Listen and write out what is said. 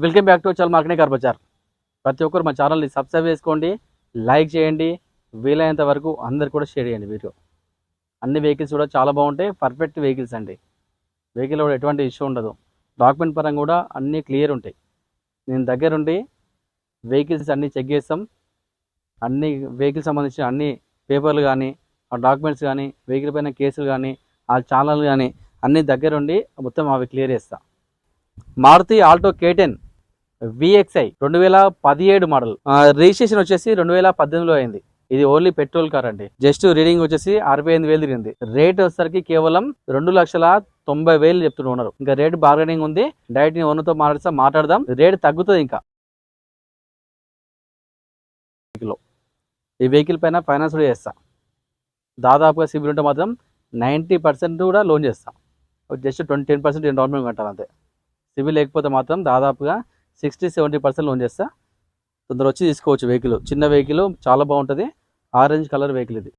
Welcome back to చల్ marketing car Bazar. ప్రతి ఒక్కరు మా ఛానల్ని సబ్స్క్రైబ్ చేసుకోండి, లైక్ చేయండి, వీలైనంత వరకు అందరు కూడా షేర్ చేయండి. వీడియో అన్ని వెహికల్స్ కూడా చాలా బాగుంటాయి, పర్ఫెక్ట్ వెహికల్స్ అండి. వెహికల్ కూడా ఎటువంటి ఇష్యూ ఉండదు, డాక్యుమెంట్ పరంగా కూడా అన్నీ క్లియర్ ఉంటాయి. నేను దగ్గరుండి వెహికల్స్ అన్నీ చెక్ చేస్తాం. అన్ని వెహికల్ సంబంధించిన అన్ని పేపర్లు కానీ, ఆ డాక్యుమెంట్స్ కానీ, వెహికల్ పైన కేసులు కానీ, ఆ ఛానల్ కానీ అన్నీ దగ్గరుండి మొత్తం అవి క్లియర్ చేస్తాం. Maruti Alto K10 VXI 2017 model, registration వచ్చేసి 2018లో అయింది. ఇది ఓన్లీ పెట్రోల్ కార్ అండి. జస్ట్ రీడింగ్ వచ్చేసి 68,000 తిరిగింది. రేట్ వచ్చేసరికి కేవలం 2,90,000 చెప్తున్నారు. ఇంకా రేట్ బార్గెనింగ్ ఉంది, డైరెక్ట్ ఓనర్తో మాట్లాడదాం, రేట్ తగ్గుతుంది. ఇంకా ఈ వెహికల్ పైన ఫైనాన్స్ కూడా చేస్తా. దాదాపుగా సిబిల్ ఉంటే మాత్రం 90% కూడా లోన్ చేస్తాం. జస్ట్ 10% డౌన్ పేమెంట్ కట్టాలి అంతే. సిబిల్ లేకపోతే మాత్రం దాదాపుగా 60-70% లోన్ చేస్తా. తొందర వచ్చి తీసుకోవచ్చు. వెహికల్ చిన్న వెహికల్, చాలా బాగుంటుంది. ఆరెంజ్ కలర్ వెహికల్ ఇది.